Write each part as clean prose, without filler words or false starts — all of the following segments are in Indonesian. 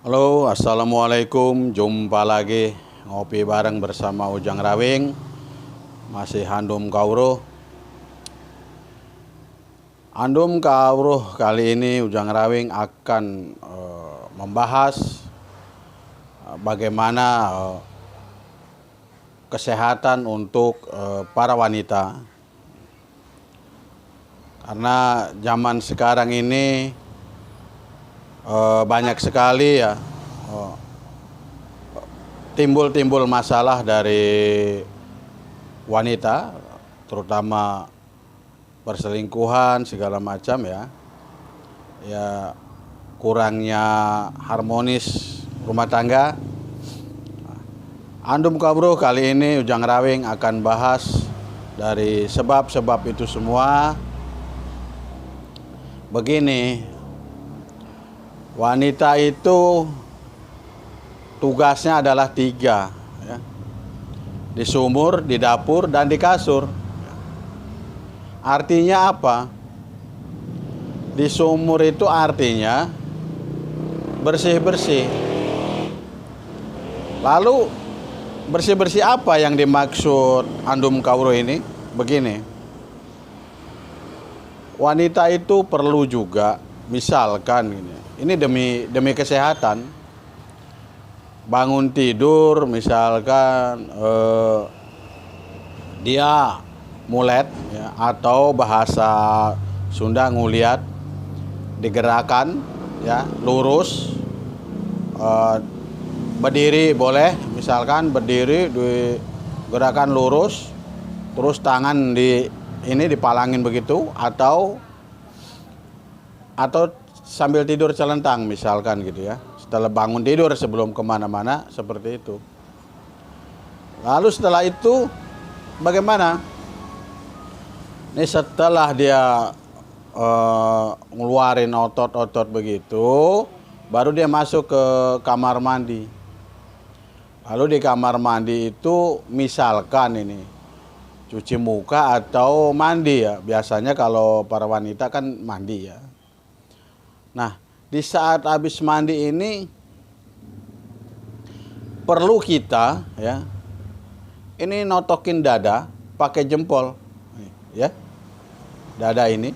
Halo, assalamualaikum. Jumpa lagi ngopi bareng bersama Ujang Rawing. Masih Handum Kawruh. Handum Kawruh kali ini Ujang Rawing akan membahas bagaimana kesehatan untuk para wanita. Karena zaman sekarang ini banyak sekali ya timbul masalah dari wanita, terutama perselingkuhan segala macam ya kurangnya harmonis rumah tangga. Handum Kawruh kali ini Ujang Rawing akan bahas dari sebab-sebab itu semua. Begini, wanita itu tugasnya adalah 3 ya. Di sumur, di dapur, dan di kasur. Artinya apa? Di sumur itu artinya bersih-bersih. Lalu bersih-bersih apa yang dimaksud Handum Kawruh ini? Begini, wanita itu perlu juga, misalkan ini demi kesehatan, bangun tidur misalkan dia mulet ya, atau bahasa Sunda nguliat, digerakkan ya, lurus, berdiri boleh, misalkan berdiri digerakkan lurus, terus tangan dipalangin begitu, atau sambil tidur celentang misalkan gitu ya, setelah bangun tidur sebelum kemana-mana, seperti itu. Lalu setelah itu bagaimana? Ini setelah dia ngeluarin otot-otot begitu, baru dia masuk ke kamar mandi. Lalu di kamar mandi itu misalkan ini cuci muka atau mandi ya. Biasanya kalau para wanita kan mandi ya. Nah, di saat habis mandi ini perlu kita ya, ini notokin dada pakai jempol ya. Dada ini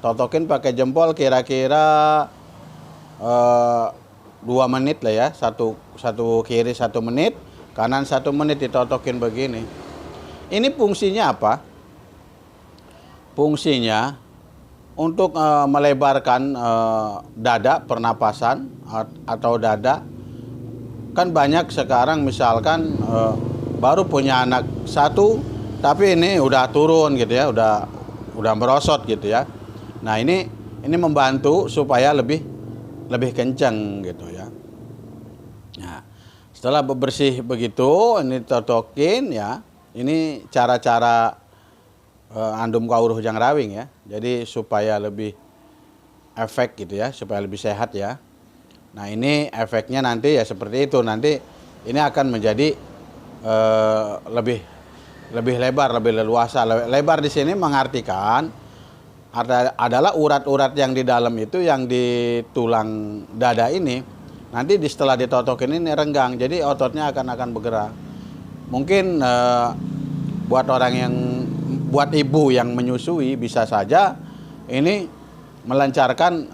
totokin pakai jempol kira-kira 2 menit lah ya. Satu kiri 1 menit, kanan 1 menit, ditotokin begini. Ini fungsinya apa? Fungsinya untuk melebarkan dada, pernapasan atau dada. Kan banyak sekarang misalkan baru punya anak 1, tapi ini udah turun gitu ya, udah merosot gitu ya. Nah, ini membantu supaya lebih kencang gitu ya. Nah, setelah bersih begitu, ini totokin ya. Ini cara-cara Handum Kawruh Ujang Rawing ya. Jadi supaya lebih efek gitu ya, supaya lebih sehat ya. Nah, ini efeknya nanti ya seperti itu. Nanti ini akan menjadi lebih lebar, lebih leluasa. Lebar di sini mengartikan adalah urat-urat yang di dalam itu, yang di tulang dada ini, nanti setelah ditotokin ini renggang. Jadi ototnya akan bergerak. Mungkin buat ibu yang menyusui bisa saja ini melancarkan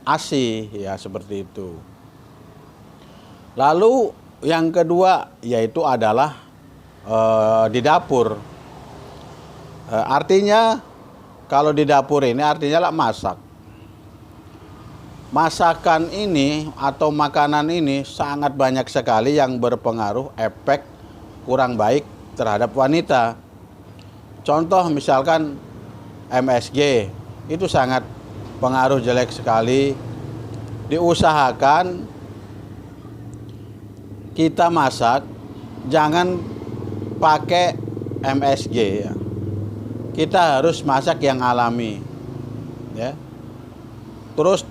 ASI ya, seperti itu. Lalu yang kedua yaitu adalah di dapur. Artinya kalau di dapur ini artinya lah masak. Masakan ini atau makanan ini sangat banyak sekali yang berpengaruh efek kurang baik terhadap wanita. Contoh misalkan MSG, itu sangat pengaruh jelek sekali. Diusahakan kita masak jangan pakai MSG ya. Kita harus masak yang alami ya. Terus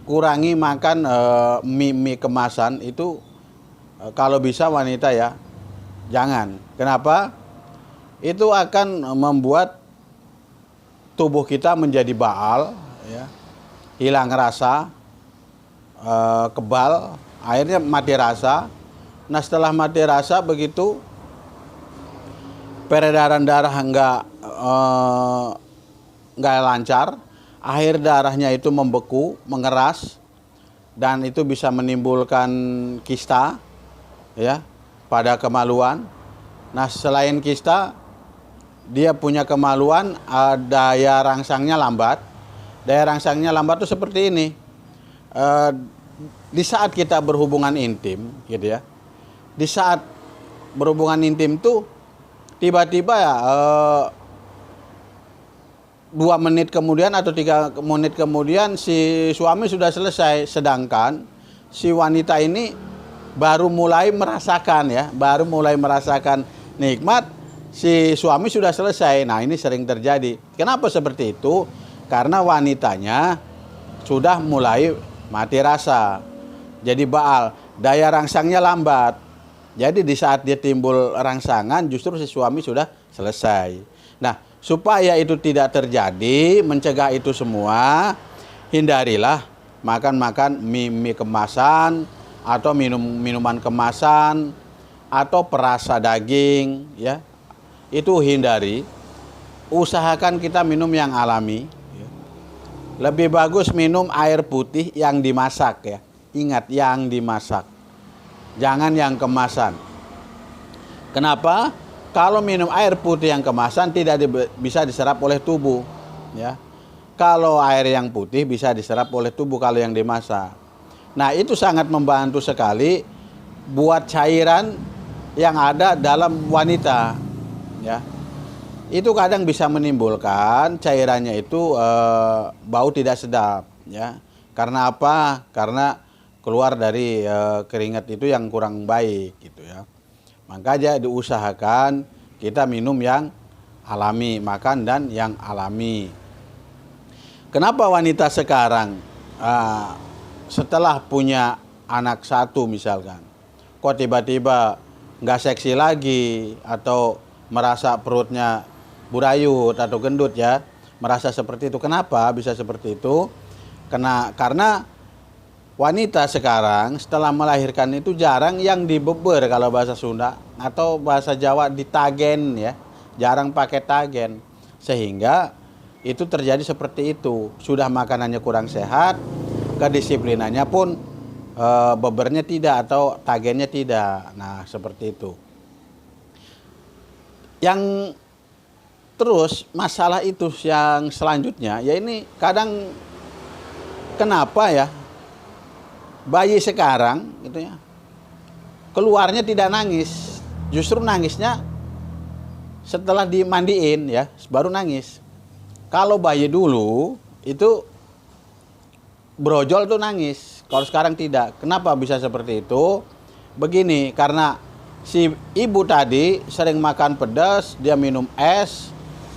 kurangi makan mie kemasan itu, kalau bisa wanita ya jangan. Kenapa? Itu akan membuat tubuh kita menjadi baal ya, hilang rasa, kebal, akhirnya mati rasa. Nah setelah mati rasa begitu peredaran darah nggak lancar, akhir darahnya itu membeku, mengeras, dan itu bisa menimbulkan kista, ya, pada kemaluan. Nah selain kista, dia punya kemaluan, daya rangsangnya lambat. Daya rangsangnya lambat itu seperti ini. Di saat kita berhubungan intim, gitu ya. Di saat berhubungan intim tuh tiba-tiba ya 2 menit kemudian atau 3 menit kemudian si suami sudah selesai, sedangkan si wanita ini baru mulai merasakan nikmat, si suami sudah selesai. Nah ini sering terjadi. Kenapa seperti itu? Karena wanitanya sudah mulai mati rasa, jadi baal, daya rangsangnya lambat. Jadi di saat dia timbul rangsangan justru si suami sudah selesai. Nah supaya itu tidak terjadi, mencegah itu semua, hindarilah makan mie kemasan atau minuman kemasan atau perasa daging, ya. Itu hindari. Usahakan kita minum yang alami. Lebih bagus minum air putih yang dimasak, ya. Ingat, yang dimasak. Jangan yang kemasan. Kenapa? Kalau minum air putih yang kemasan tidak bisa diserap oleh tubuh, ya. Kalau air yang putih bisa diserap oleh tubuh kalau yang dimasak. Nah, itu sangat membantu sekali buat cairan yang ada dalam wanita, ya. Itu kadang bisa menimbulkan cairannya itu bau tidak sedap, ya. Karena apa? Karena keluar dari keringat itu yang kurang baik, gitu ya. Makanya diusahakan kita minum yang alami, makan dan yang alami. Kenapa wanita sekarang setelah punya anak 1 misalkan, kok tiba-tiba nggak seksi lagi atau merasa perutnya burayut atau gendut, ya, merasa seperti itu. Kenapa bisa seperti itu? Karena wanita sekarang setelah melahirkan itu jarang yang dibeber kalau bahasa Sunda, atau bahasa Jawa ditagen, ya. Jarang pakai tagen. Sehingga itu terjadi seperti itu. Sudah makanannya kurang sehat, kedisiplinannya pun bebernya tidak atau tagennya tidak. Nah, seperti itu. Yang terus masalah itu yang selanjutnya, ya ini kadang kenapa ya bayi sekarang gitu ya keluarnya tidak nangis, justru nangisnya setelah dimandiin, ya, baru nangis. Kalau bayi dulu itu brojol tuh nangis, kalau sekarang tidak. Kenapa bisa seperti itu? Begini, karena si ibu tadi sering makan pedas, dia minum es,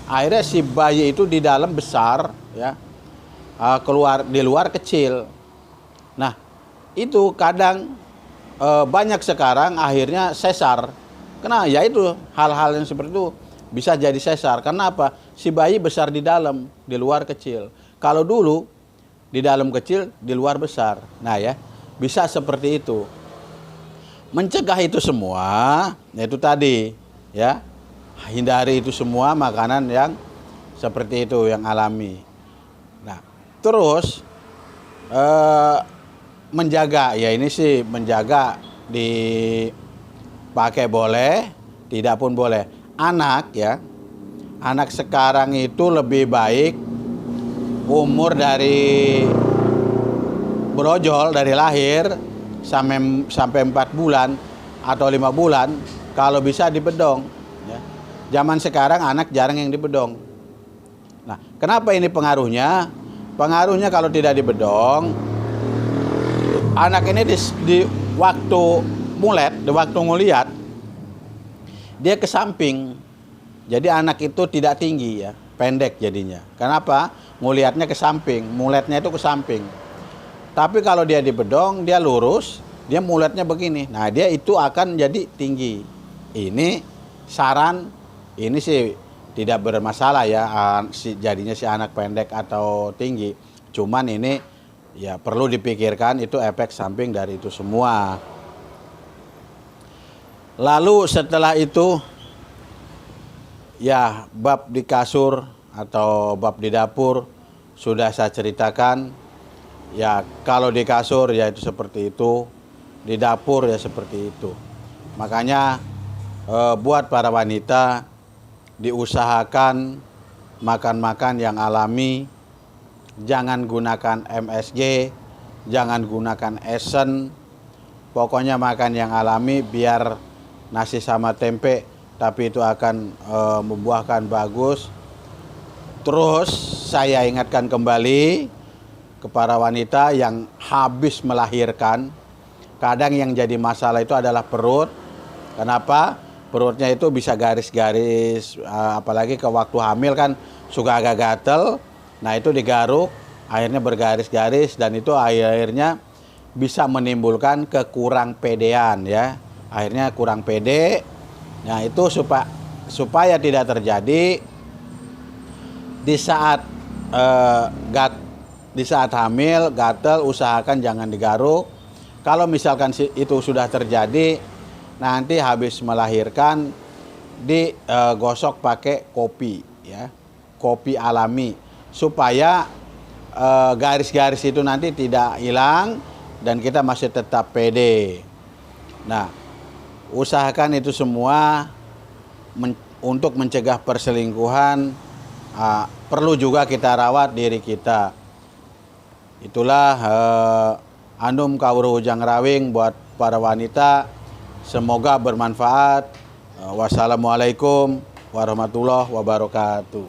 akhirnya si bayi itu di dalam besar, ya, keluar di luar kecil. Nah itu kadang banyak sekarang akhirnya sesar. Karena ya itu hal-hal yang seperti itu bisa jadi sesar. Karena apa? Si bayi besar di dalam, di luar kecil. Kalau dulu di dalam kecil, di luar besar. Nah ya, bisa seperti itu. Mencegah itu semua, yaitu tadi, ya, hindari itu semua makanan yang seperti itu, yang alami. Nah, terus menjaga, ya ini sih menjaga dipakai boleh, tidak pun boleh. Anak, ya, anak sekarang itu lebih baik umur dari brojol dari lahir sampai 4 bulan atau 5 bulan kalau bisa dibedong, ya. Zaman sekarang anak jarang yang dibedong. Nah, kenapa ini pengaruhnya? Pengaruhnya kalau tidak dibedong, anak ini di waktu mulet, di waktu ngeliat, dia ke samping. Jadi anak itu tidak tinggi, ya, pendek jadinya. Kenapa? Ngeliatnya ke samping, muletnya itu ke samping. Tapi kalau dia dibedong, dia lurus, dia muletnya begini. Nah, dia itu akan jadi tinggi. Ini saran, ini sih tidak bermasalah, ya, jadinya si anak pendek atau tinggi. Cuman ini Ya perlu dipikirkan itu efek samping dari itu semua. Lalu setelah itu ya bab di kasur atau bab di dapur sudah saya ceritakan. Ya kalau di kasur ya itu seperti itu, di dapur ya seperti itu. Makanya buat para wanita diusahakan makan-makan yang alami, jangan gunakan MSG, jangan gunakan esen, pokoknya makan yang alami biar nasi sama tempe, tapi itu akan membuahkan bagus. Terus saya ingatkan kembali kepada wanita yang habis melahirkan, kadang yang jadi masalah itu adalah perut. Kenapa? Perutnya itu bisa garis-garis, apalagi ke waktu hamil kan suka agak gatel. Nah itu digaruk, akhirnya bergaris-garis dan itu akhirnya bisa menimbulkan kekurang pedean ya. Akhirnya kurang pede. Nah itu supaya tidak terjadi di saat hamil gatel, usahakan jangan digaruk. Kalau misalkan itu sudah terjadi, nanti habis melahirkan digosok pakai kopi ya, kopi alami supaya garis-garis itu nanti tidak hilang dan kita masih tetap pede. Nah, usahakan itu semua untuk mencegah perselingkuhan. Perlu juga kita rawat diri kita. Itulah Andum Kawruh Ujang Rawing buat para wanita. Semoga bermanfaat. Wassalamualaikum warahmatullahi wabarakatuh.